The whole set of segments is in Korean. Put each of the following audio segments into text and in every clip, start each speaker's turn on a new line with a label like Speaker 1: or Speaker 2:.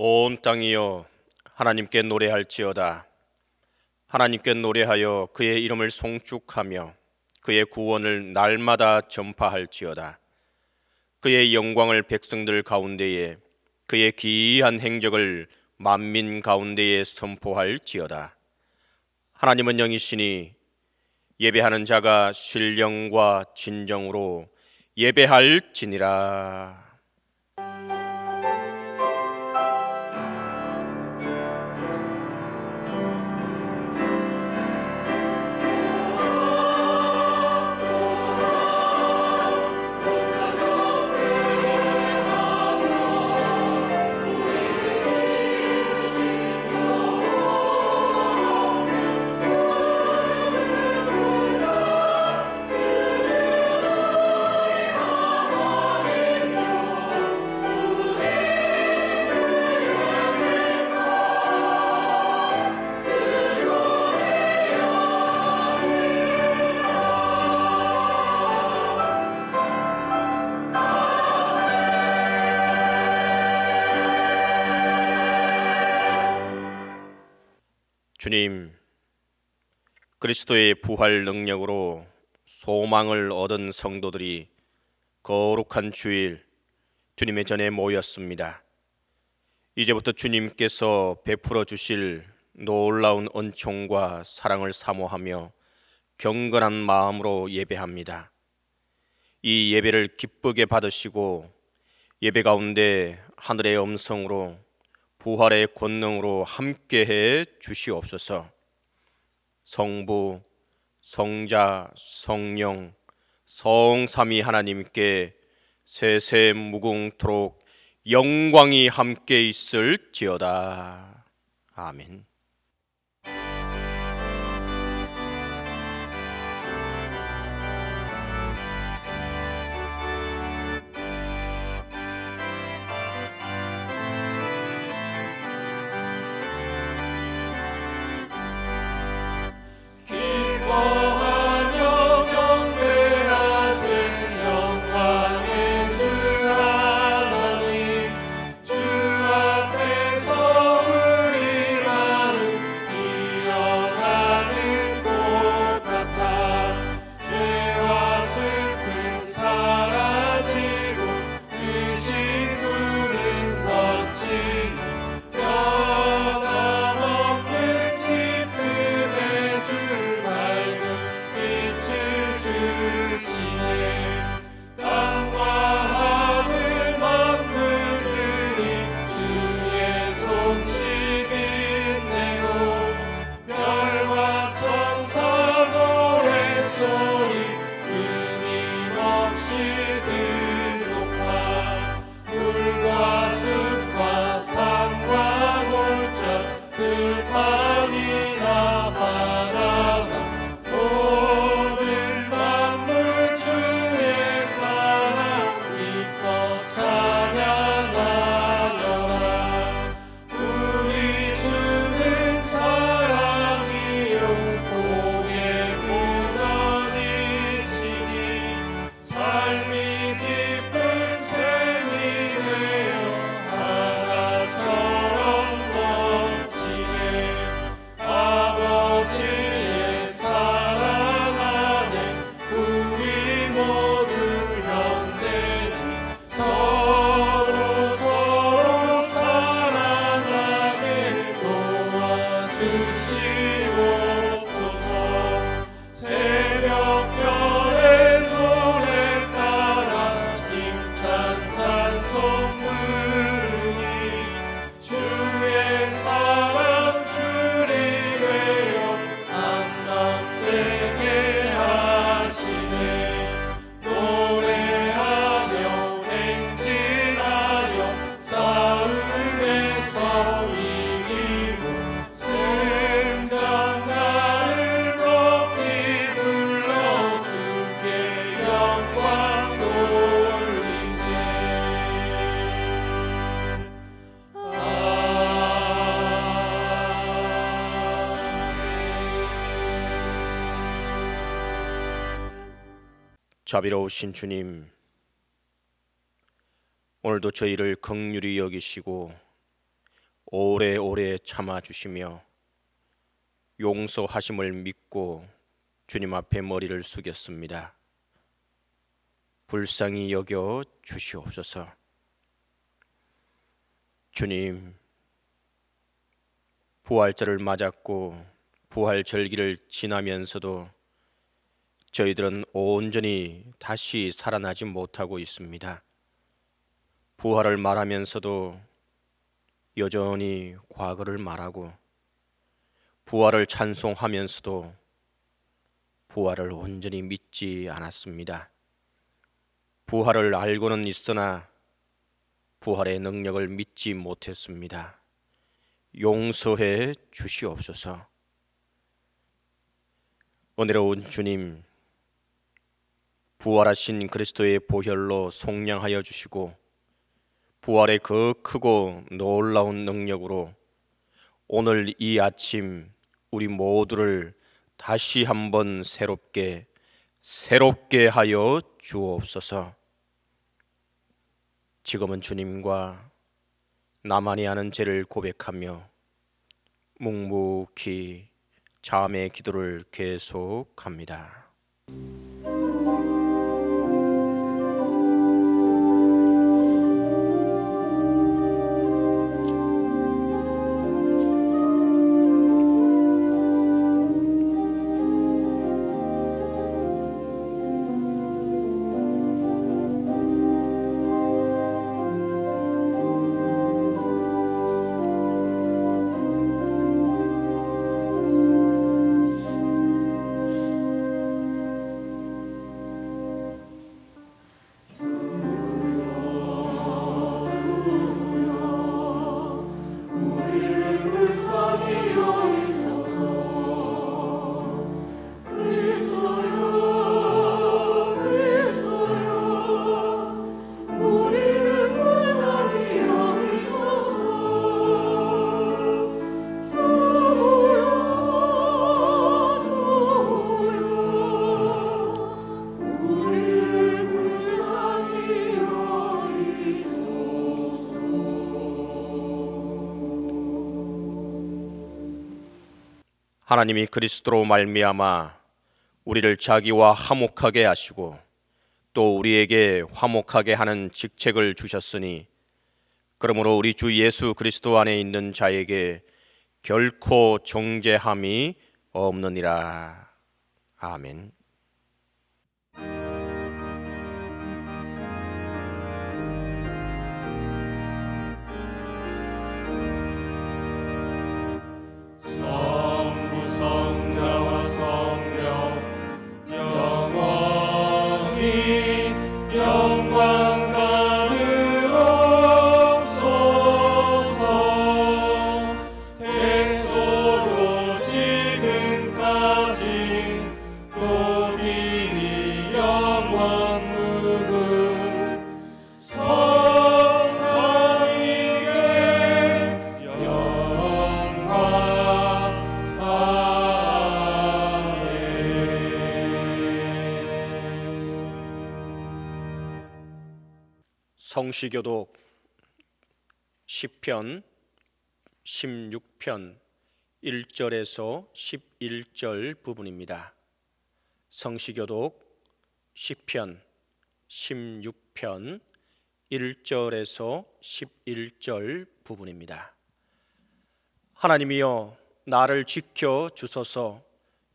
Speaker 1: 온 땅이여 하나님께 노래할지어다. 하나님께 노래하여 그의 이름을 송축하며 그의 구원을 날마다 전파할지어다. 그의 영광을 백성들 가운데에, 그의 기이한 행적을 만민 가운데에 선포할지어다. 하나님은 영이시니 예배하는 자가 신령과 진정으로 예배할지니라. 주님, 그리스도의 부활 능력으로 소망을 얻은 성도들이 거룩한 주일 주님의 전에 모였습니다. 이제부터 주님께서 베풀어 주실 놀라운 은총과 사랑을 사모하며 경건한 마음으로 예배합니다. 이 예배를 기쁘게 받으시고 예배 가운데 하늘의 음성으로 부활의 권능으로 함께해 주시옵소서. 성부, 성자, 성령, 성삼위 하나님께 세세 무궁토록 영광이 함께 있을지어다. 아멘. 자비로우신 주님, 오늘도 저희를 긍휼히 여기시고 오래오래 참아주시며 용서하심을 믿고 주님 앞에 머리를 숙였습니다. 불쌍히 여겨 주시옵소서. 주님, 부활절을 맞았고 부활절기를 지나면서도 저희들은 온전히 다시 살아나지 못하고 있습니다. 부활을 말하면서도 여전히 과거를 말하고, 부활을 찬송하면서도 부활을 온전히 믿지 않았습니다. 부활을 알고는 있으나 부활의 능력을 믿지 못했습니다. 용서해 주시옵소서. 은혜로운 주님, 부활하신 그리스도의 보혈로 속량하여 주시고 부활의 그 크고 놀라운 능력으로 오늘 이 아침 우리 모두를 다시 한번 새롭게 하여 주옵소서. 지금은 주님과 나만이 아는 죄를 고백하며 묵묵히 자음의 기도를 계속합니다. 하나님이 그리스도로 말미암아 우리를 자기와 화목하게 하시고 또 우리에게 화목하게 하는 직책을 주셨으니, 그러므로 우리 주 예수 그리스도 안에 있는 자에게 결코 정죄함이 없느니라. 아멘. 성시교독 시편 16편 1절에서 11절 부분입니다. 성시교독 시편 16편 1절에서 11절 부분입니다. 하나님이여, 나를 지켜 주소서.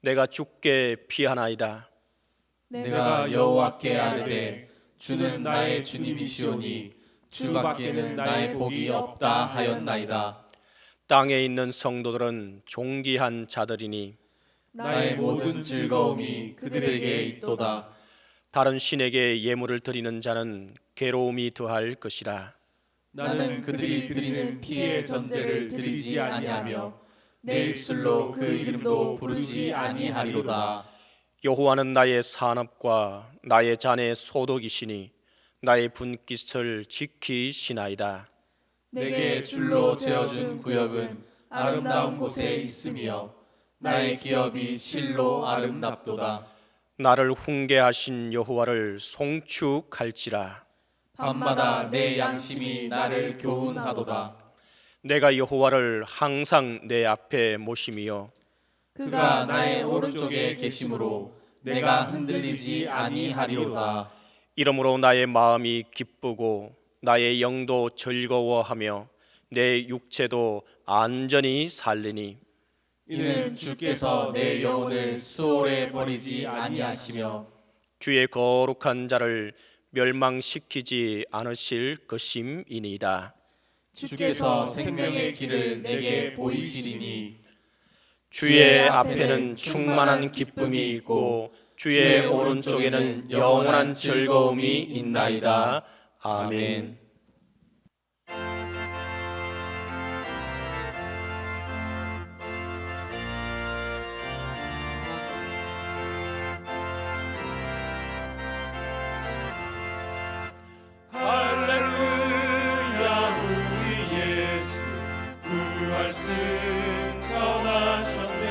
Speaker 1: 내가 주께 피하나이다.
Speaker 2: 내가 여호와께 아뢰되 주는 나의 주님이시오니 주밖에는 나의 복이 없다 하였나이다.
Speaker 1: 땅에 있는 성도들은 존귀한 자들이니
Speaker 2: 나의 모든 즐거움이 그들에게 있도다.
Speaker 1: 다른 신에게 예물을 드리는 자는 괴로움이 더할 것이라.
Speaker 2: 나는 그들이 드리는 피의 전제를 드리지 아니하며 내 입술로 그 이름도 부르지 아니하리로다.
Speaker 1: 여호와는 나의 산업과 나의 잔의 소독이시니 나의 분깃을 지키시나이다.
Speaker 2: 내게 줄로 재어준 구역은 아름다운 곳에 있으며 나의 기업이 실로 아름답도다.
Speaker 1: 나를 훈계하신 여호와를 송축할지라.
Speaker 2: 밤마다 내 양심이 나를 교훈하도다.
Speaker 1: 내가 여호와를 항상 내 앞에 모심이요
Speaker 2: 그가 나의 오른쪽에 계심으로 내가 흔들리지 아니하리로다.
Speaker 1: 이러므로 나의 마음이 기쁘고 나의 영도 즐거워하며 내 육체도 안전히 살리니
Speaker 2: 이는 주께서 내 영혼을 수월에 버리지 아니하시며
Speaker 1: 주의 거룩한 자를 멸망시키지 않으실 것임이니이다.
Speaker 2: 주께서 생명의 길을 내게 보이시리니
Speaker 1: 주의 앞에는 충만한 기쁨이 있고 주의 오른쪽에는 영원한 즐거움이 있나이다. 아멘. 할렐루야 우리 예수 그 말씀 전하셨네.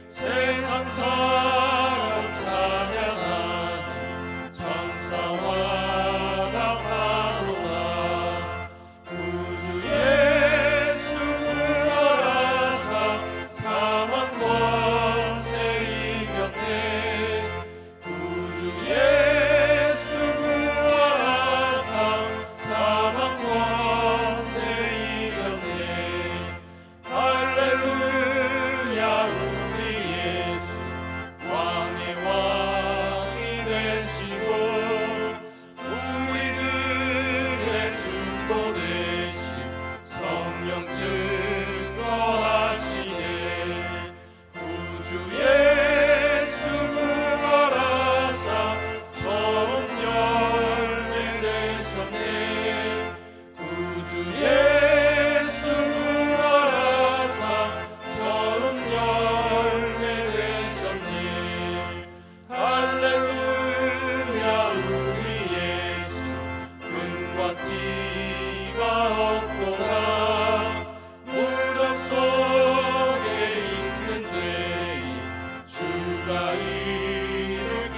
Speaker 1: 세상 사람 찬양하는 천사와 감사로다. 구주 예수 구하사 사망 권세 이겼네. 구주 예수 구하사 사망 권세 이겼네. 할렐루야 우리 예수 왕의 왕이 되시고 우리들의 중보 되심 성령 증거하시네. 구주 예수 구하사 처음 열매 되셨네. 구주 예수 구하사 처음 열매 되셨네. 할렐루야 우리 예수 금과 띠가 없도다. 무덤 속에 있는 죄인 주가 일으키시네.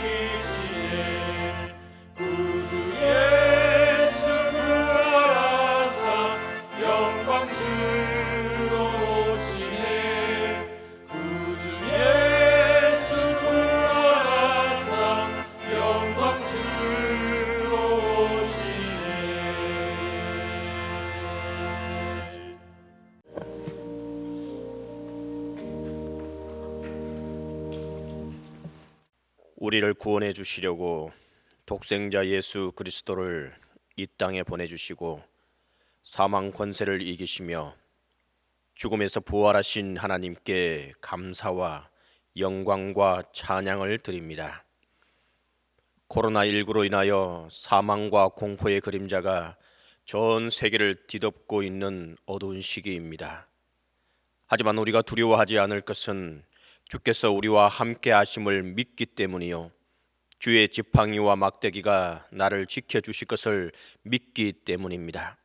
Speaker 1: 구주 예수 구하사 영광 주로 오시네. 구주 예수 구하사 영광 주로 오시네. 우리를 구원해 주시려고 독생자 예수 그리스도를 이 땅에 보내주시고 사망 권세를 이기시며 죽음에서 부활하신 하나님께 감사와 영광과 찬양을 드립니다. 코로나19로 인하여 사망과 공포의 그림자가 전 세계를 뒤덮고 있는 어두운 시기입니다. 하지만 우리가 두려워하지 않을 것은 주께서 우리와 함께 하심을 믿기 때문이요 주의 지팡이와 막대기가 나를 지켜주실 것을 믿기 때문입니다.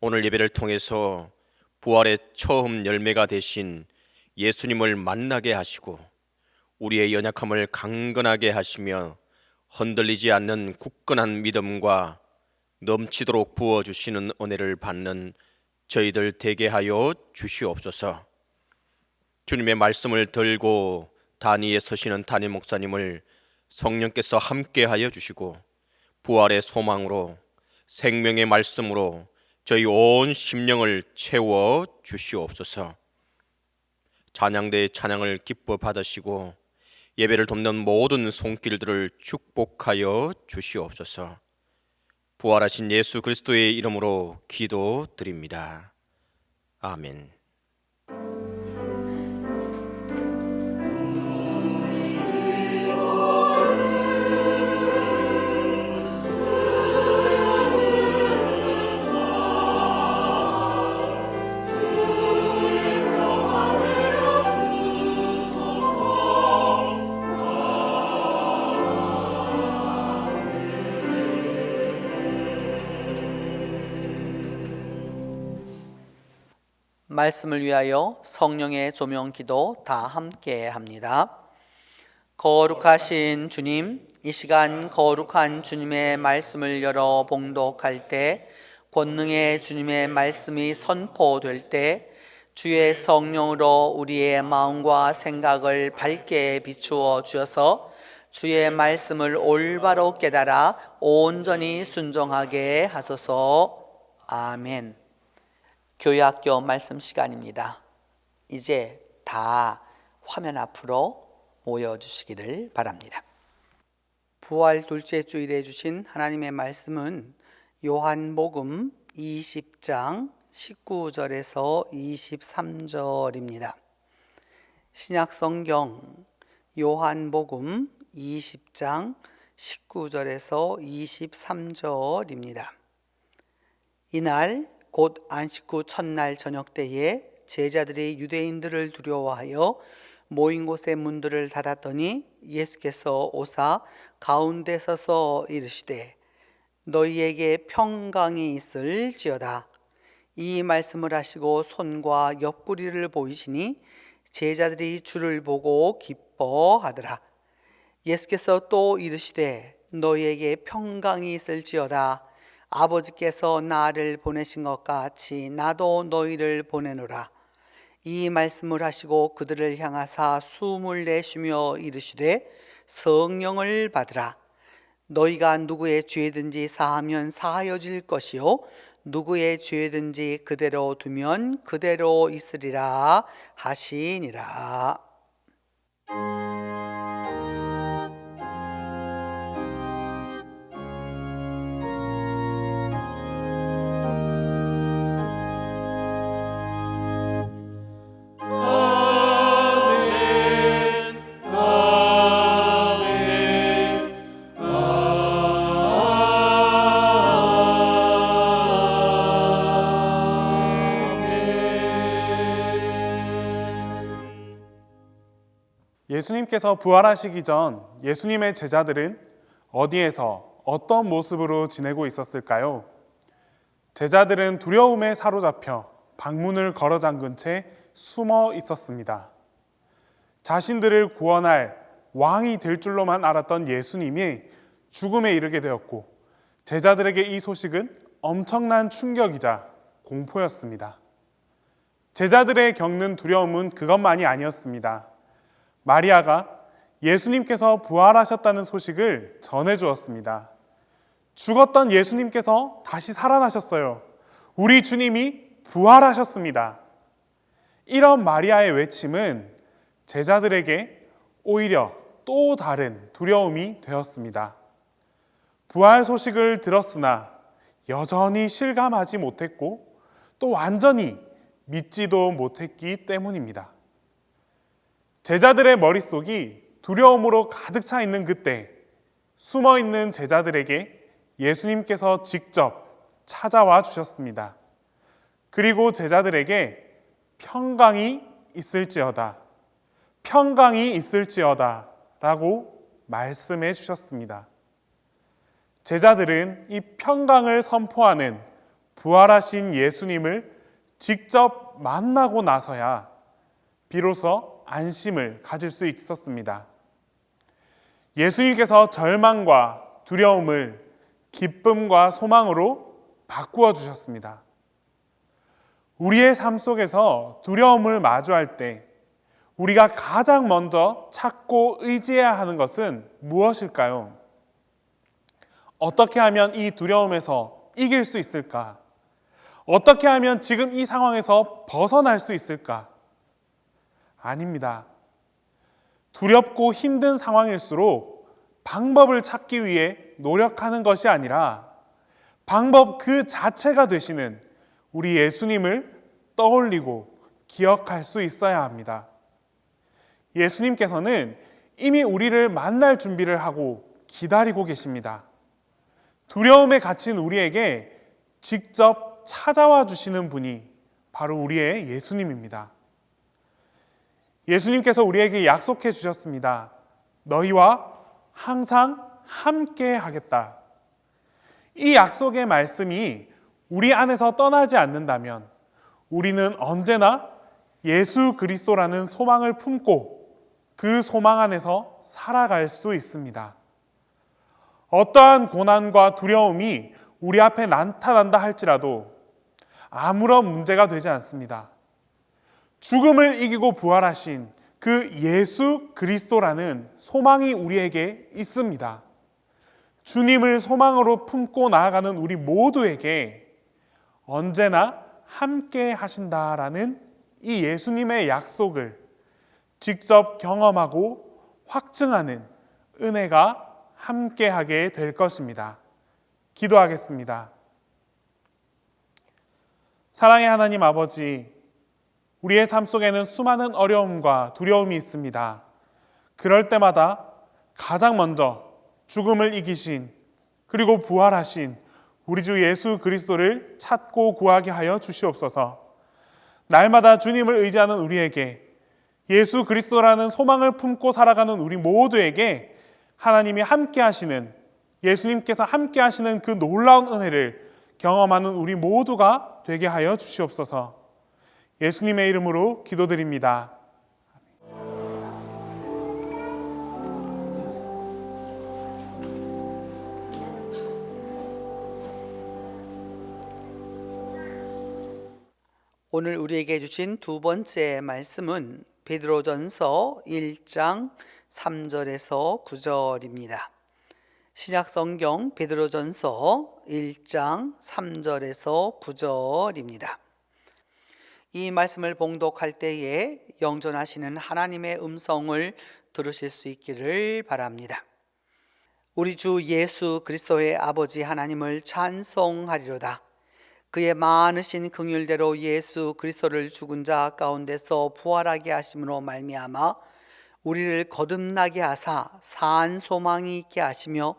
Speaker 1: 오늘 예배를 통해서 부활의 처음 열매가 되신 예수님을 만나게 하시고 우리의 연약함을 강건하게 하시며 흔들리지 않는 굳건한 믿음과 넘치도록 부어주시는 은혜를 받는 저희들 되게 하여 주시옵소서. 주님의 말씀을 들고 단위에 서시는 담임 목사님을 성령께서 함께 하여 주시고 부활의 소망으로 생명의 말씀으로 저희 온 심령을 채워 주시옵소서. 찬양대의 찬양을 기뻐 받으시고 예배를 돕는 모든 손길들을 축복하여 주시옵소서. 부활하신 예수 그리스도의 이름으로 기도드립니다. 아멘.
Speaker 3: 말씀을 위하여 성령의 조명 기도 다 함께 합니다. 거룩하신 주님, 이 시간 거룩한 주님의 말씀을 열어 봉독할 때 권능의 주님의 말씀이 선포될 때 주의 성령으로 우리의 마음과 생각을 밝게 비추어 주셔서 주의 말씀을 올바로 깨달아 온전히 순종하게 하소서. 아멘. 교회학교 말씀 시간입니다. 이제 다 화면 앞으로 모여주시기를 바랍니다. 부활 둘째 주일에 주신 하나님의 말씀은 요한복음 20장 19절에서 23절입니다. 신약성경 요한복음 20장 19절에서 23절입니다. 이날 곧 안식 후 첫날 저녁 때에 제자들이 유대인들을 두려워하여 모인 곳의 문들을 닫았더니 예수께서 오사 가운데 서서 이르시되 너희에게 평강이 있을지어다. 이 말씀을 하시고 손과 옆구리를 보이시니 제자들이 주를 보고 기뻐하더라. 예수께서 또 이르시되 너희에게 평강이 있을지어다. 아버지께서 나를 보내신 것 같이 나도 너희를 보내노라. 이 말씀을 하시고 그들을 향하사 숨을 내쉬며 이르시되 성령을 받으라. 너희가 누구의 죄든지 사하면 사하여질 것이요 누구의 죄든지 그대로 두면 그대로 있으리라 하시니라.
Speaker 4: 예수님께서 부활하시기 전 예수님의 제자들은 어디에서 어떤 모습으로 지내고 있었을까요? 제자들은 두려움에 사로잡혀 방문을 걸어 잠근 채 숨어 있었습니다. 자신들을 구원할 왕이 될 줄로만 알았던 예수님이 죽음에 이르게 되었고 제자들에게 이 소식은 엄청난 충격이자 공포였습니다. 제자들의 겪는 두려움은 그것만이 아니었습니다. 마리아가 예수님께서 부활하셨다는 소식을 전해주었습니다. 죽었던 예수님께서 다시 살아나셨어요. 우리 주님이 부활하셨습니다. 이런 마리아의 외침은 제자들에게 오히려 또 다른 두려움이 되었습니다. 부활 소식을 들었으나 여전히 실감하지 못했고 또 완전히 믿지도 못했기 때문입니다. 제자들의 머릿속이 두려움으로 가득 차 있는 그때 숨어 있는 제자들에게 예수님께서 직접 찾아와 주셨습니다. 그리고 제자들에게 평강이 있을지어다, 평강이 있을지어다 라고 말씀해 주셨습니다. 제자들은 이 평강을 선포하는 부활하신 예수님을 직접 만나고 나서야 비로소 안심을 가질 수 있었습니다. 예수님께서 절망과 두려움을 기쁨과 소망으로 바꾸어 주셨습니다. 우리의 삶 속에서 두려움을 마주할 때 우리가 가장 먼저 찾고 의지해야 하는 것은 무엇일까요? 어떻게 하면 이 두려움에서 이길 수 있을까? 어떻게 하면 지금 이 상황에서 벗어날 수 있을까? 아닙니다. 두렵고 힘든 상황일수록 방법을 찾기 위해 노력하는 것이 아니라 방법 그 자체가 되시는 우리 예수님을 떠올리고 기억할 수 있어야 합니다. 예수님께서는 이미 우리를 만날 준비를 하고 기다리고 계십니다. 두려움에 갇힌 우리에게 직접 찾아와 주시는 분이 바로 우리의 예수님입니다. 예수님께서 우리에게 약속해 주셨습니다. 너희와 항상 함께 하겠다. 이 약속의 말씀이 우리 안에서 떠나지 않는다면 우리는 언제나 예수 그리스도라는 소망을 품고 그 소망 안에서 살아갈 수 있습니다. 어떠한 고난과 두려움이 우리 앞에 나타난다 할지라도 아무런 문제가 되지 않습니다. 죽음을 이기고 부활하신 그 예수 그리스도라는 소망이 우리에게 있습니다. 주님을 소망으로 품고 나아가는 우리 모두에게 언제나 함께 하신다라는 이 예수님의 약속을 직접 경험하고 확증하는 은혜가 함께하게 될 것입니다. 기도하겠습니다. 사랑의 하나님 아버지, 우리의 삶 속에는 수많은 어려움과 두려움이 있습니다. 그럴 때마다 가장 먼저 죽음을 이기신 그리고 부활하신 우리 주 예수 그리스도를 찾고 구하게 하여 주시옵소서. 날마다 주님을 의지하는 우리에게, 예수 그리스도라는 소망을 품고 살아가는 우리 모두에게 하나님이 함께 하시는, 예수님께서 함께 하시는 그 놀라운 은혜를 경험하는 우리 모두가 되게 하여 주시옵소서. 예수님의 이름으로 기도드립니다.
Speaker 3: 오늘 우리에게 주신 두 번째 말씀은 베드로전서 1장 3절에서 9절입니다. 신약성경 베드로전서 1장 3절에서 9절입니다. 이 말씀을 봉독할 때에 영존하시는 하나님의 음성을 들으실 수 있기를 바랍니다. 우리 주 예수 그리스도의 아버지 하나님을 찬송하리로다. 그의 많으신 긍휼대로 예수 그리스도를 죽은 자 가운데서 부활하게 하심으로 말미암아 우리를 거듭나게 하사 산 소망이 있게 하시며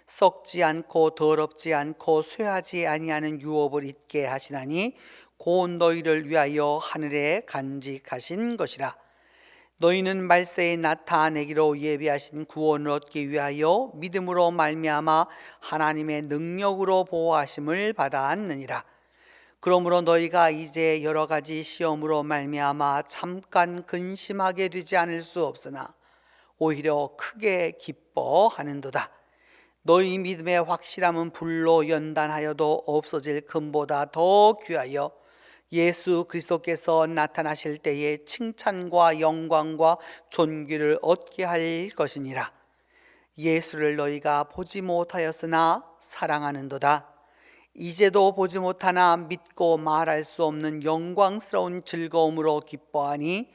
Speaker 3: 썩지 않고 더럽지 않고 쇠하지 아니하는 유업을 잊게 하시나니 곧 너희를 위하여 하늘에 간직하신 것이라. 너희는 말세에 나타내기로 예비하신 구원을 얻기 위하여 믿음으로 말미암아 하나님의 능력으로 보호하심을 받았느니라. 그러므로 너희가 이제 여러 가지 시험으로 말미암아 잠깐 근심하게 되지 않을 수 없으나 오히려 크게 기뻐하는도다. 너희 믿음의 확실함은 불로 연단하여도 없어질 금보다 더 귀하여 예수 그리스도께서 나타나실 때에 칭찬과 영광과 존귀를 얻게 할 것이니라. 예수를 너희가 보지 못하였으나 사랑하는도다. 이제도 보지 못하나 믿고 말할 수 없는 영광스러운 즐거움으로 기뻐하니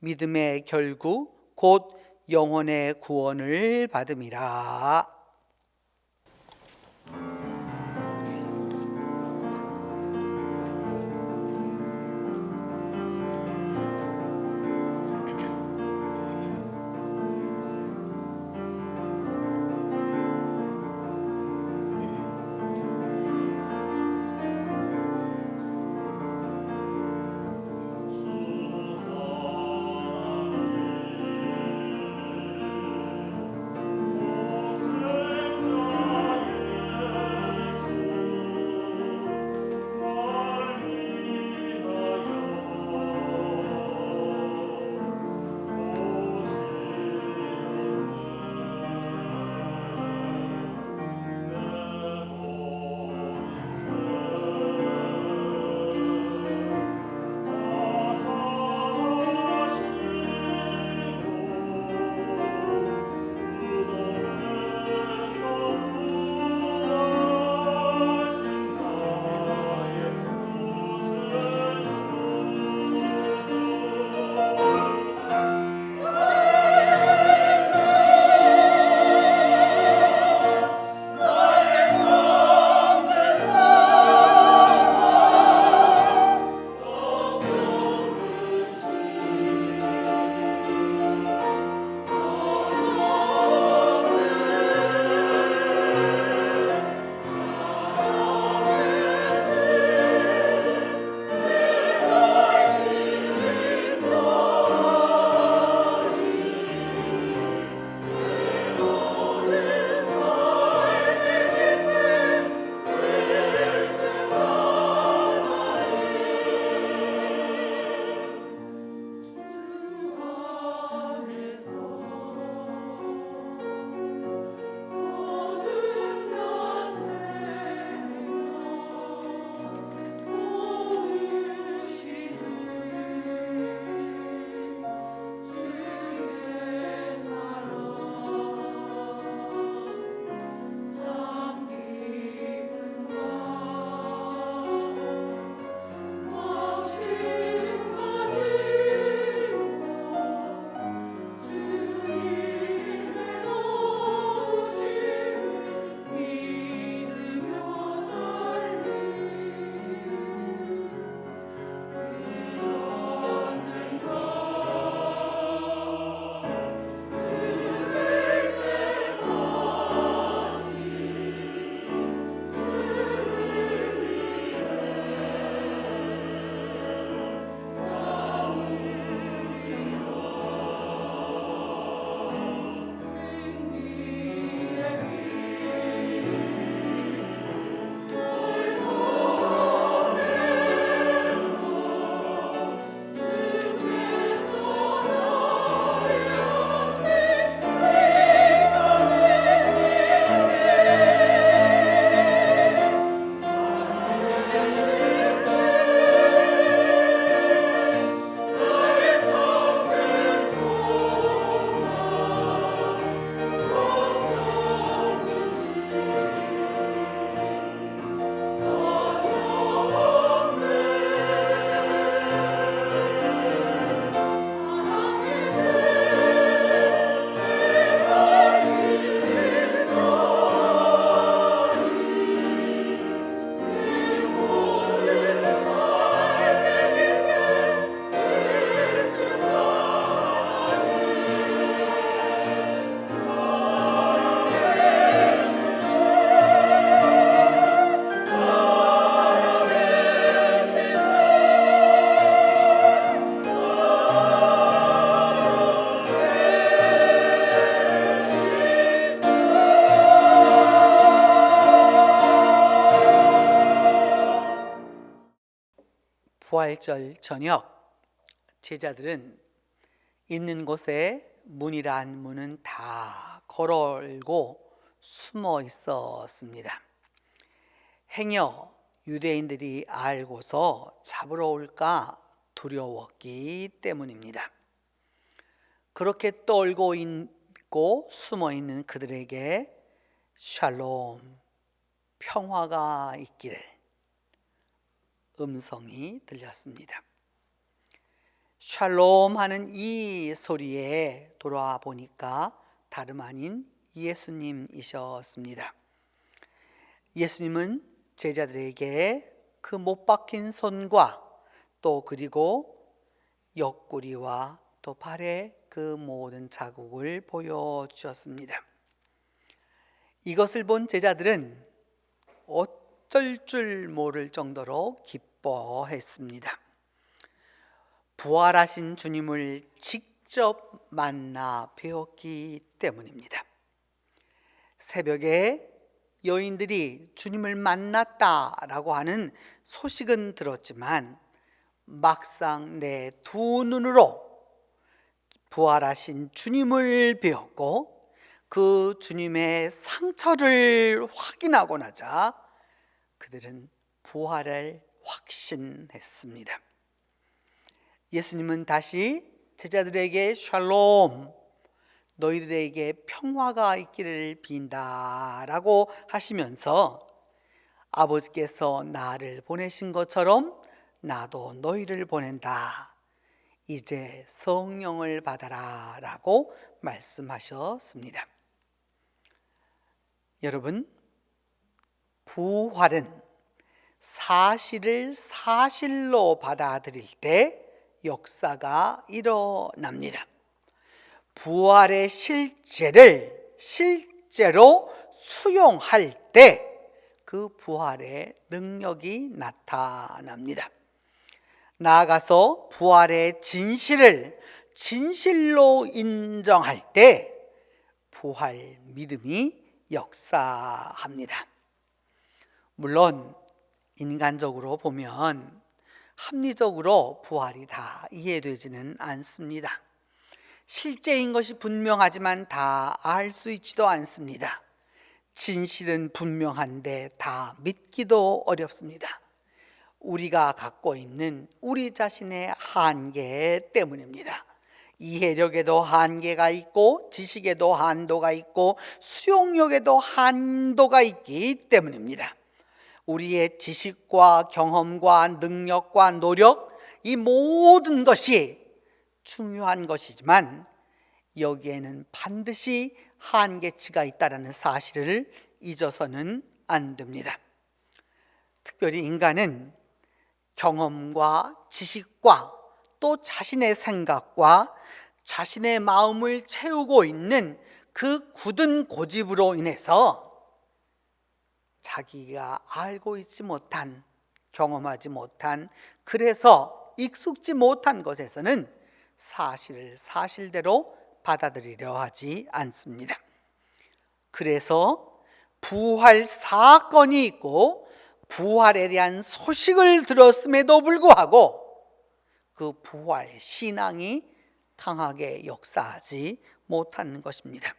Speaker 3: 믿음의 결국 곧 영혼의 구원을 받음이라. 부활절 저녁 제자들은 있는 곳에 문이란 문은 다 걸어올고 숨어 있었습니다. 행여 유대인들이 알고서 잡으러 올까 두려웠기 때문입니다. 그렇게 떨고 있고 숨어 있는 그들에게 샬롬, 평화가 있기를 음성이 들렸습니다. 샬롬 하는 이 소리에 돌아와 보니까 다름 아닌 예수님이셨습니다. 예수님은 제자들에게 그 못 박힌 손과 또 그리고 옆구리와 또 발의 그 모든 자국을 보여주셨습니다. 이것을 본 제자들은 어쩔 줄 모를 정도로 기뻐했습니다. 부활하신 주님을 직접 만나 뵈었기 때문입니다. 새벽에 여인들이 주님을 만났다라고 하는 소식은 들었지만 막상 내 두 눈으로 부활하신 주님을 뵈었고 그 주님의 상처를 확인하고 나자 그들은 부활을 확신했습니다. 예수님은 다시 제자들에게 샬롬, 너희들에게 평화가 있기를 빈다라고 하시면서 아버지께서 나를 보내신 것처럼 나도 너희를 보낸다. 이제 성령을 받아라 라고 말씀하셨습니다. 여러분, 부활은 사실을 사실로 받아들일 때 역사가 일어납니다. 부활의 실제를 실제로 수용할 때 그 부활의 능력이 나타납니다. 나아가서 부활의 진실을 진실로 인정할 때 부활 믿음이 역사합니다. 물론 인간적으로 보면 합리적으로 부활이 다 이해되지는 않습니다. 실제인 것이 분명하지만 다 알 수 있지도 않습니다. 진실은 분명한데 다 믿기도 어렵습니다. 우리가 갖고 있는 우리 자신의 한계 때문입니다. 이해력에도 한계가 있고 지식에도 한도가 있고 수용력에도 한도가 있기 때문입니다. 우리의 지식과 경험과 능력과 노력, 이 모든 것이 중요한 것이지만 여기에는 반드시 한계치가 있다는 사실을 잊어서는 안 됩니다. 특별히 인간은 경험과 지식과 또 자신의 생각과 자신의 마음을 채우고 있는 그 굳은 고집으로 인해서 자기가 알고 있지 못한, 경험하지 못한, 그래서 익숙지 못한 것에서는 사실을 사실대로 받아들이려 하지 않습니다. 그래서 부활 사건이 있고 부활에 대한 소식을 들었음에도 불구하고 그 부활 신앙이 강하게 역사하지 못하는 것입니다.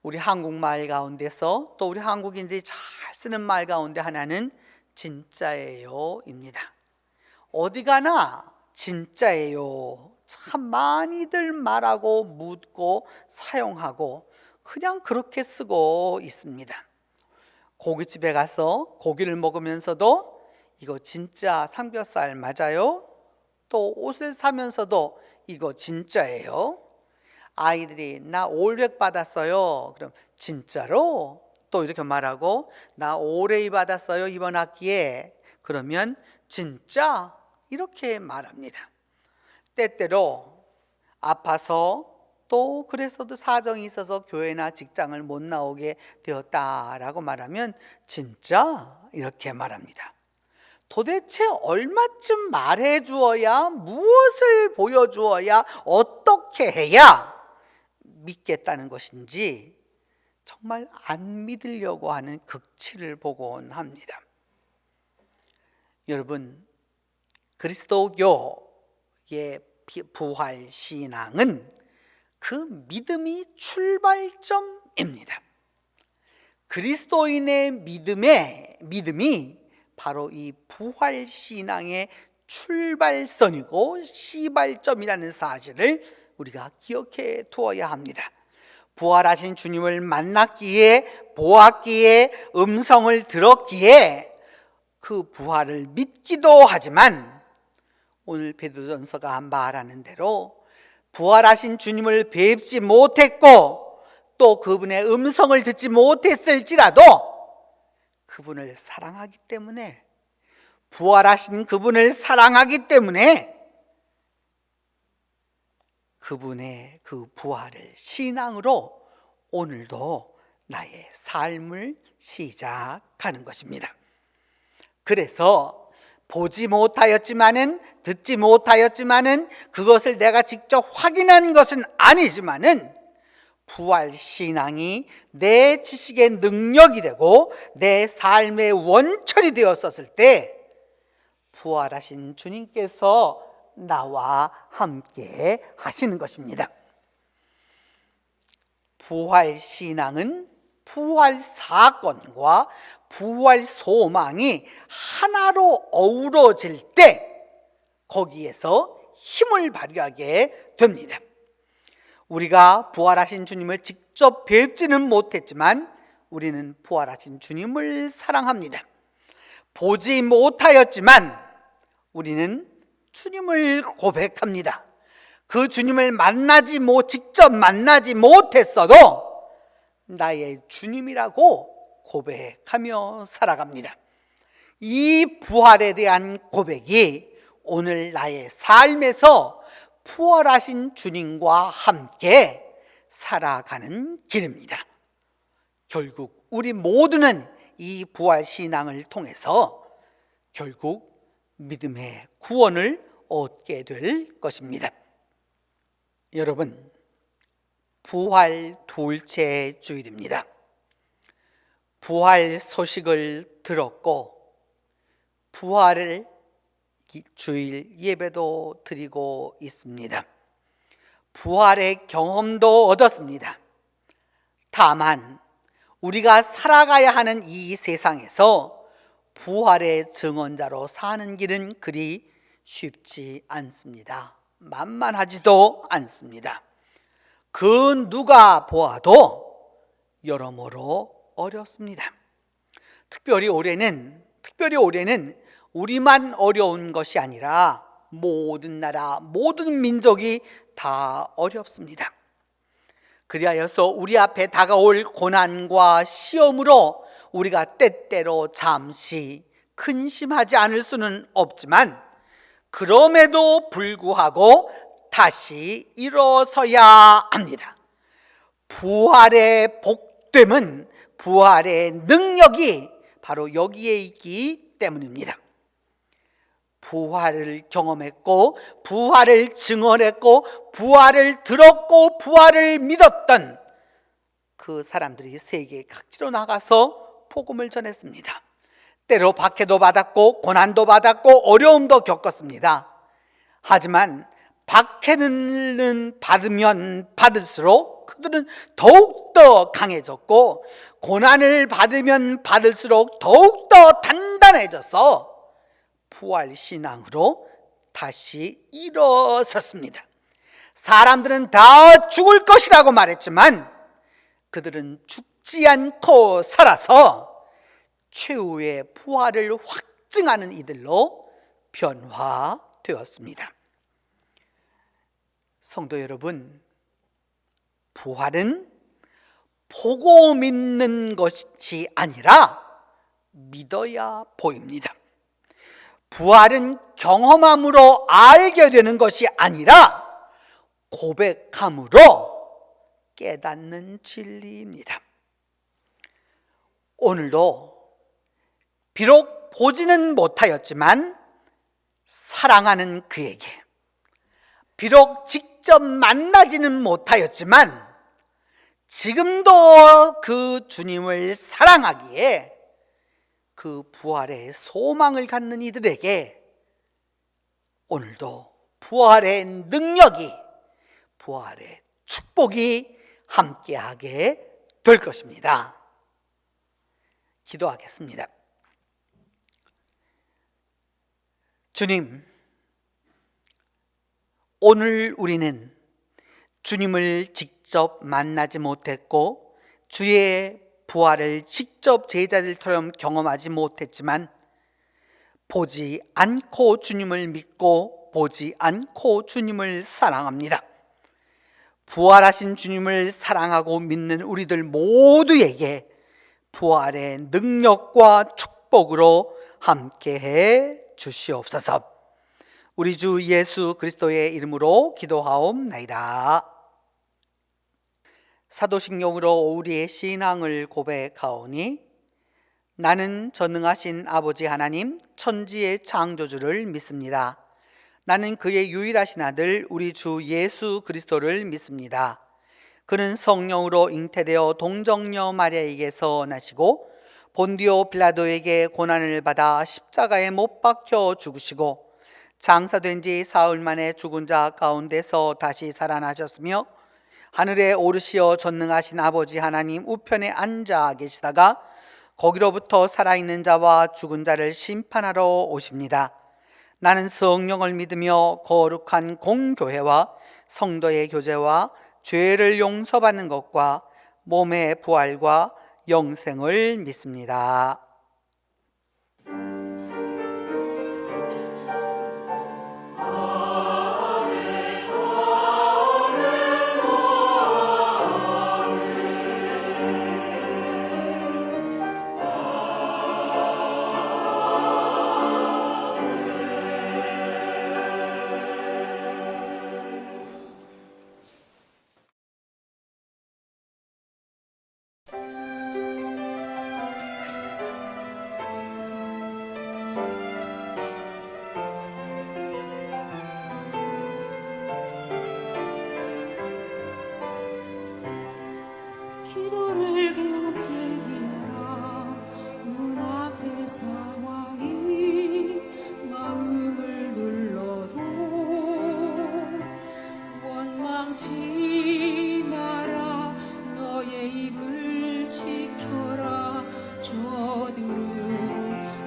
Speaker 3: 우리 한국말 가운데서 또 우리 한국인들이 잘 쓰는 말 가운데 하나는 진짜예요입니다. 어디 가나 진짜예요. 참 많이들 말하고 묻고 사용하고 그냥 그렇게 쓰고 있습니다. 고깃집에 가서 고기를 먹으면서도 이거 진짜 삼겹살 맞아요? 또 옷을 사면서도 이거 진짜예요? 아이들이 나 올백 받았어요. 그럼 진짜로? 또 이렇게 말하고 나 올A 받았어요 이번 학기에. 그러면 진짜? 이렇게 말합니다. 때때로 아파서 또 그래서도 사정이 있어서 교회나 직장을 못 나오게 되었다라고 말하면 진짜? 이렇게 말합니다. 도대체 얼마쯤 말해 주어야, 무엇을 보여주어야, 어떻게 해야 믿겠다는 것인지 정말 안 믿으려고 하는 극치를 보곤 합니다. 여러분, 그리스도교의 부활 신앙은 그 믿음이 출발점입니다. 그리스도인의 믿음이 바로 이 부활 신앙의 출발선이고 시발점이라는 사실을 우리가 기억해 두어야 합니다. 부활하신 주님을 만났기에, 보았기에, 음성을 들었기에 그 부활을 믿기도 하지만 오늘 베드로전서가 말하는 대로 부활하신 주님을 뵙지 못했고 또 그분의 음성을 듣지 못했을지라도 그분을 사랑하기 때문에, 부활하신 그분을 사랑하기 때문에 그분의 그 부활을 신앙으로 오늘도 나의 삶을 시작하는 것입니다. 그래서 보지 못하였지만은, 듣지 못하였지만은, 그것을 내가 직접 확인한 것은 아니지만은 부활 신앙이 내 지식의 능력이 되고 내 삶의 원천이 되었었을 때 부활하신 주님께서 나와 함께 하시는 것입니다. 부활 신앙은 부활 사건과 부활 소망이 하나로 어우러질 때 거기에서 힘을 발휘하게 됩니다. 우리가 부활하신 주님을 직접 뵙지는 못했지만 우리는 부활하신 주님을 사랑합니다. 보지 못하였지만 우리는 주님을 고백합니다. 그 주님을 직접 만나지 못했어도 나의 주님이라고 고백하며 살아갑니다. 이 부활에 대한 고백이 오늘 나의 삶에서 부활하신 주님과 함께 살아가는 길입니다. 결국 우리 모두는 이 부활 신앙을 통해서 결국 믿음의 구원을 얻게 될 것입니다. 여러분, 부활 둘째 주일입니다. 부활 소식을 들었고 부활을 주일 예배도 드리고 있습니다. 부활의 경험도 얻었습니다. 다만 우리가 살아가야 하는 이 세상에서 부활의 증언자로 사는 길은 그리 쉽지 않습니다. 만만하지도 않습니다. 그 누가 보아도 여러모로 어렵습니다. 특별히 올해는 우리만 어려운 것이 아니라 모든 나라, 모든 민족이 다 어렵습니다. 그리하여서 우리 앞에 다가올 고난과 시험으로 우리가 때때로 잠시 근심하지 않을 수는 없지만 그럼에도 불구하고 다시 일어서야 합니다. 부활의 복됨은, 부활의 능력이 바로 여기에 있기 때문입니다. 부활을 경험했고 부활을 증언했고 부활을 들었고 부활을 믿었던 그 사람들이 세계 각지로 나가서 복음을 전했습니다. 때로 박해도 받았고 고난도 받았고 어려움도 겪었습니다. 하지만 박해는 받으면 받을수록 그들은 더욱더 강해졌고 고난을 받으면 받을수록 더욱더 단단해져서 부활 신앙으로 다시 일어섰습니다. 사람들은 다 죽을 것이라고 말했지만 그들은 죽지 않고 살아서 최후의 부활을 확증하는 이들로 변화되었습니다. 성도 여러분, 부활은 보고 믿는 것이 아니라 믿어야 보입니다. 부활은 경험함으로 알게 되는 것이 아니라 고백함으로 깨닫는 진리입니다. 오늘도 비록 보지는 못하였지만 사랑하는 그에게, 비록 직접 만나지는 못하였지만 지금도 그 주님을 사랑하기에 그 부활의 소망을 갖는 이들에게 오늘도 부활의 능력이, 부활의 축복이 함께하게 될 것입니다. 기도하겠습니다. 주님, 오늘 우리는 주님을 직접 만나지 못했고 주의 부활을 직접 제자들처럼 경험하지 못했지만 보지 않고 주님을 믿고 보지 않고 주님을 사랑합니다. 부활하신 주님을 사랑하고 믿는 우리들 모두에게 부활의 능력과 축복으로 함께해 주시옵소서. 우리 주 예수 그리스도의 이름으로 기도하옵나이다. 사도신경으로 우리의 신앙을 고백하오니 나는 전능하신 아버지 하나님 천지의 창조주를 믿습니다. 나는 그의 유일하신 아들 우리 주 예수 그리스도를 믿습니다. 그는 성령으로 잉태되어 동정녀 마리아에게서 나시고 본디오 빌라도에게 고난을 받아 십자가에 못 박혀 죽으시고 장사된 지 사흘 만에 죽은 자 가운데서 다시 살아나셨으며 하늘에 오르시어 전능하신 아버지 하나님 우편에 앉아 계시다가 거기로부터 살아있는 자와 죽은 자를 심판하러 오십니다. 나는 성령을 믿으며 거룩한 공교회와 성도의 교제와 죄를 용서받는 것과 몸의 부활과 영생을 믿습니다.
Speaker 5: 기도를 그치지 마라. 눈앞의 상황이 마음을 눌러도 원망치 마라. 너의 입을 지켜라. 저들은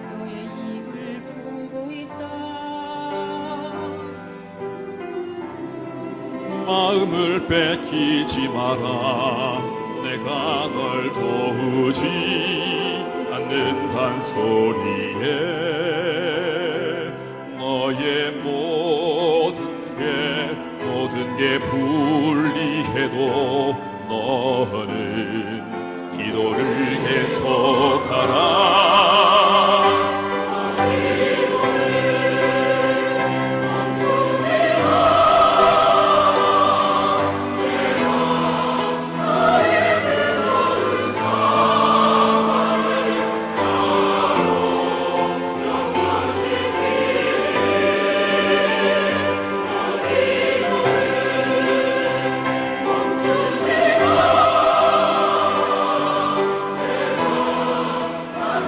Speaker 5: 너의 입을 보고 있다.
Speaker 2: 마음을 뺏기지 마라. 내가 널 도우지 않는단 소리에 너의 모든 게 불리해도 너는 기도를 계속하라.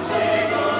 Speaker 5: 멈추지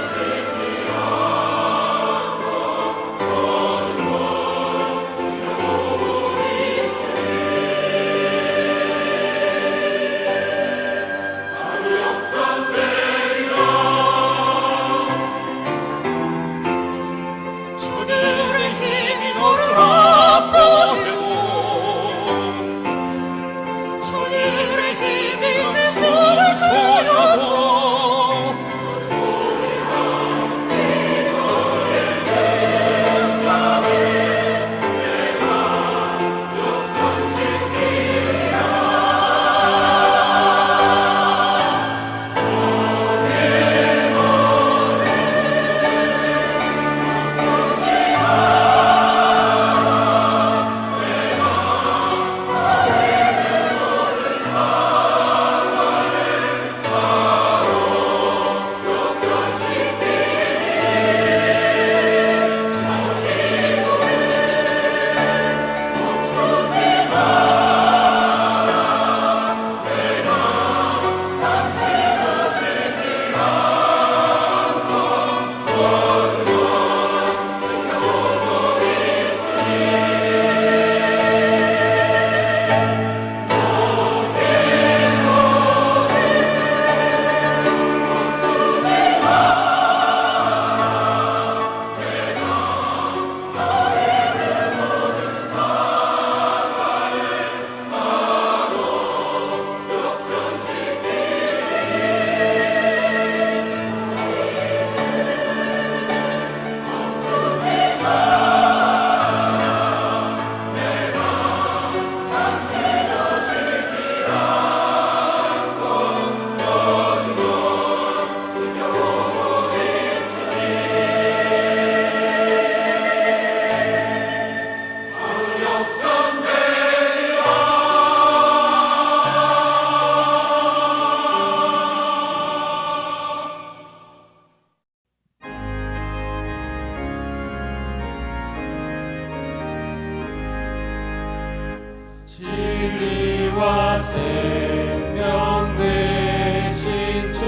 Speaker 2: 생명 되신 주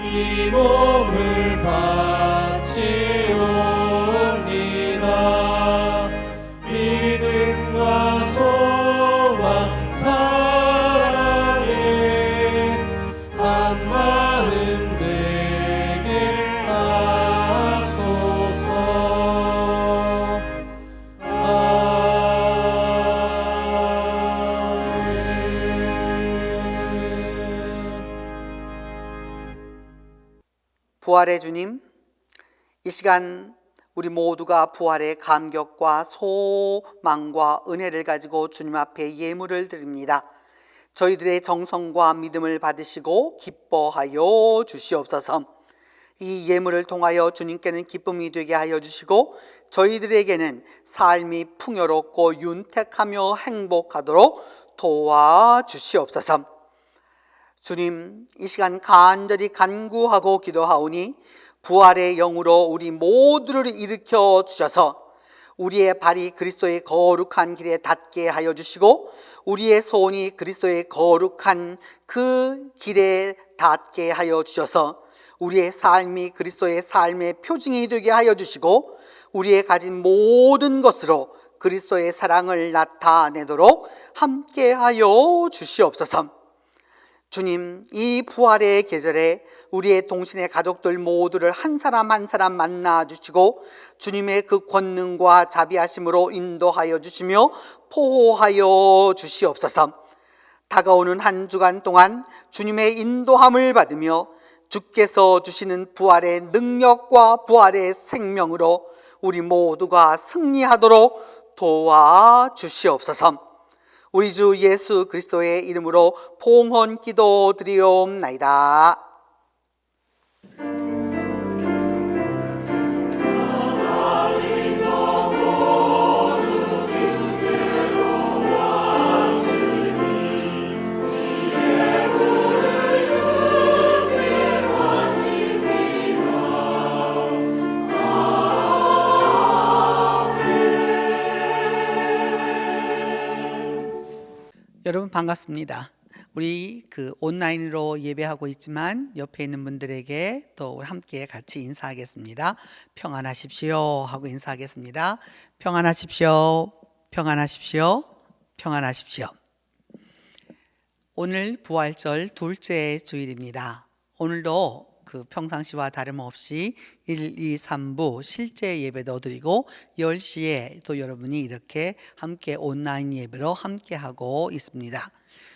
Speaker 2: 이 몸을 바치옵니다. 믿음과 소망 사랑에 한 마음 되게 하소서.
Speaker 3: 부활의 주님, 이 시간 우리 모두가 부활의 감격과 소망과 은혜를 가지고 주님 앞에 예물을 드립니다. 저희들의 정성과 믿음을 받으시고 기뻐하여 주시옵소서. 이 예물을 통하여 주님께는 기쁨이 되게 하여 주시고 저희들에게는 삶이 풍요롭고 윤택하며 행복하도록 도와주시옵소서. 주님, 이 시간 간절히 간구하고 기도하오니 부활의 영으로 우리 모두를 일으켜 주셔서 우리의 발이 그리스도의 거룩한 길에 닿게 하여 주시고 우리의 손이 그리스도의 거룩한 그 길에 닿게 하여 주셔서 우리의 삶이 그리스도의 삶의 표징이 되게 하여 주시고 우리의 가진 모든 것으로 그리스도의 사랑을 나타내도록 함께 하여 주시옵소서. 주님, 이 부활의 계절에 우리의 동신의 가족들 모두를 한 사람 한 사람 만나 주시고 주님의 그 권능과 자비하심으로 인도하여 주시며 보호하여 주시옵소서. 다가오는 한 주간 동안 주님의 인도함을 받으며 주께서 주시는 부활의 능력과 부활의 생명으로 우리 모두가 승리하도록 도와주시옵소서. 우리 주 예수 그리스도의 이름으로 봉헌 기도 드리옵나이다. 여러분 반갑습니다. 우리 온라인으로 예배하고 있지만 옆에 있는 분들에게 또 함께 같이 인사하겠습니다. 평안하십시오 하고 인사하겠습니다. 평안하십시오. 평안하십시오. 평안하십시오. 오늘 부활절 둘째 주일입니다. 오늘도 평상시와 다름없이 1, 2, 3부 실제 예배도 드리고 10시에 또 여러분이 이렇게 함께 온라인 예배로 함께 하고 있습니다.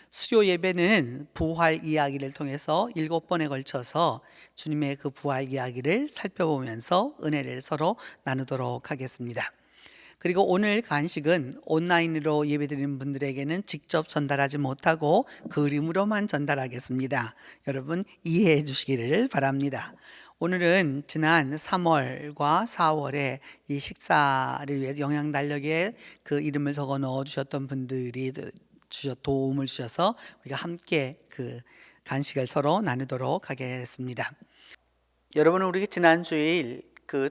Speaker 3: 수요 예배는 부활 이야기를 통해서 7번에 걸쳐서 주님의 그 부활 이야기를 살펴보면서 은혜를 서로 나누도록 하겠습니다. 그리고 오늘 간식은 온라인으로 예배드리는 분들에게는 직접 전달하지 못하고 그림으로만 전달하겠습니다. 여러분 이해해 주시기를 바랍니다. 오늘은 지난 3월과 4월에 이 식사를 위해 영양달력에 그 이름을 적어 넣어 주셨던 분들이 도움을 주셔서 우리가 함께 그 간식을 서로 나누도록 하겠습니다. 여러분, 우리 지난 주일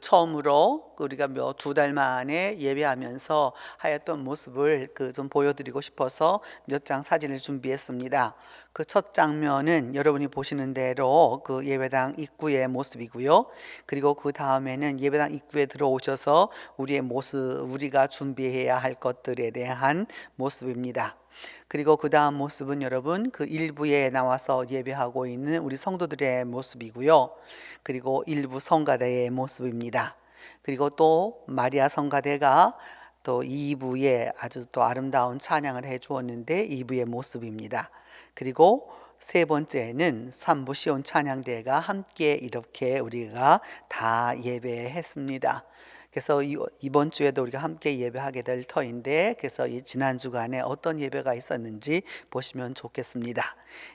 Speaker 3: 처음으로 우리가 2달 만에 예배하면서 하였던 모습을 좀 보여드리고 싶어서 몇 장 사진을 준비했습니다. 그 첫 장면은 여러분이 보시는 대로 그 예배당 입구의 모습이고요. 그리고 그 다음에는 예배당 입구에 들어오셔서 우리의 모습, 우리가 준비해야 할 것들에 대한 모습입니다. 그리고 그 다음 모습은 여러분 일부에 나와서 예배하고 있는 우리 성도들의 모습이고요. 그리고 일부 성가대의 모습입니다. 그리고 또 마리아 성가대가 또 2부에 아주 또 아름다운 찬양을 해 주었는데 2부의 모습입니다. 그리고 세 번째는 3부 시온 찬양대가 함께 이렇게 우리가 다 예배했습니다. 그래서 이번 주에도 우리가 함께 예배하게 될 터인데, 그래서 이 지난 주간에 어떤 예배가 있었는지 보시면 좋겠습니다.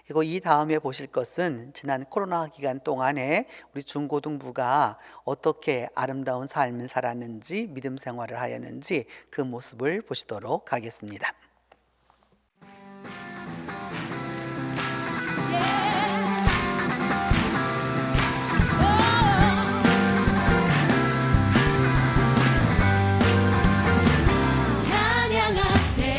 Speaker 3: 그리고 이 다음에 보실 것은 지난 코로나 기간 동안에 우리 중고등부가 어떻게 아름다운 삶을 살았는지, 믿음 생활을 하였는지 그 모습을 보시도록 하겠습니다.
Speaker 5: 찬양하세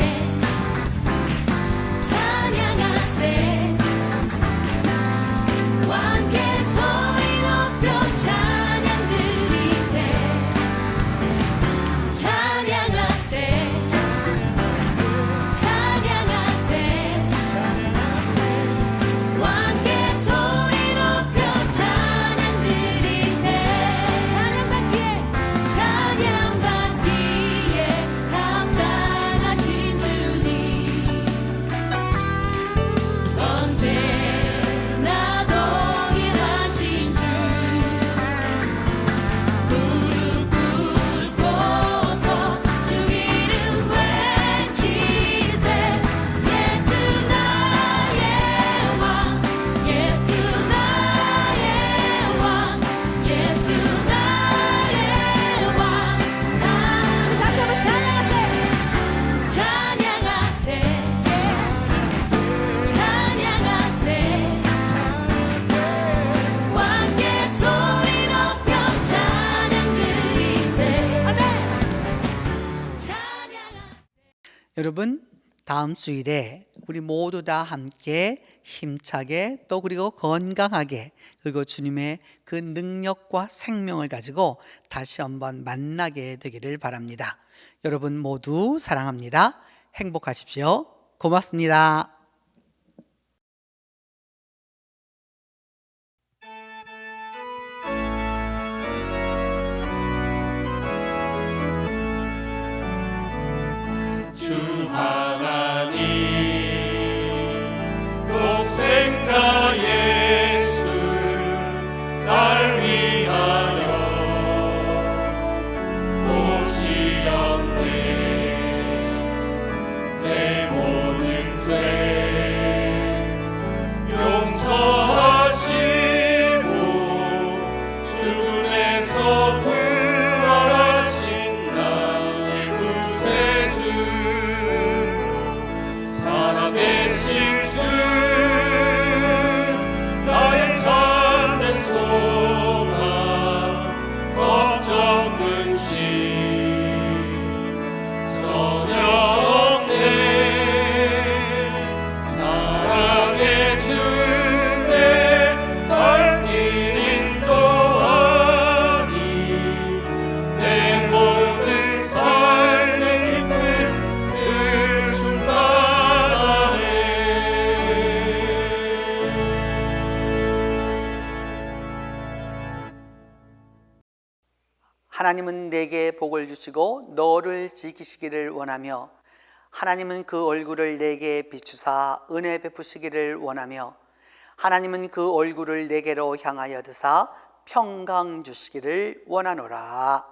Speaker 3: 여러분, 다음 주일에 우리 모두 다 함께 힘차게 또 그리고 건강하게 그리고 주님의 그 능력과 생명을 가지고 다시 한번 만나게 되기를 바랍니다. 여러분 모두 사랑합니다. 행복하십시오. 고맙습니다.
Speaker 2: 주 하나님 독생자 예수 날 위하여 오시었네. 내 모든 죄 용서하시고 죽음에서 부활하신 나의 구세주 살아계신 주 나의 참된 소망 걱정 근심 전혀 없네. 사랑의 주내 갈 길 인도하니 내 모든 삶의 기쁨 늘 충만하네.
Speaker 3: 하나님은 내게 복을 주시고 너를 지키시기를 원하며 하나님은 그 얼굴을 내게 비추사 은혜 베푸시기를 원하며 하나님은 그 얼굴을 내게로 향하여 드사 평강 주시기를 원하노라.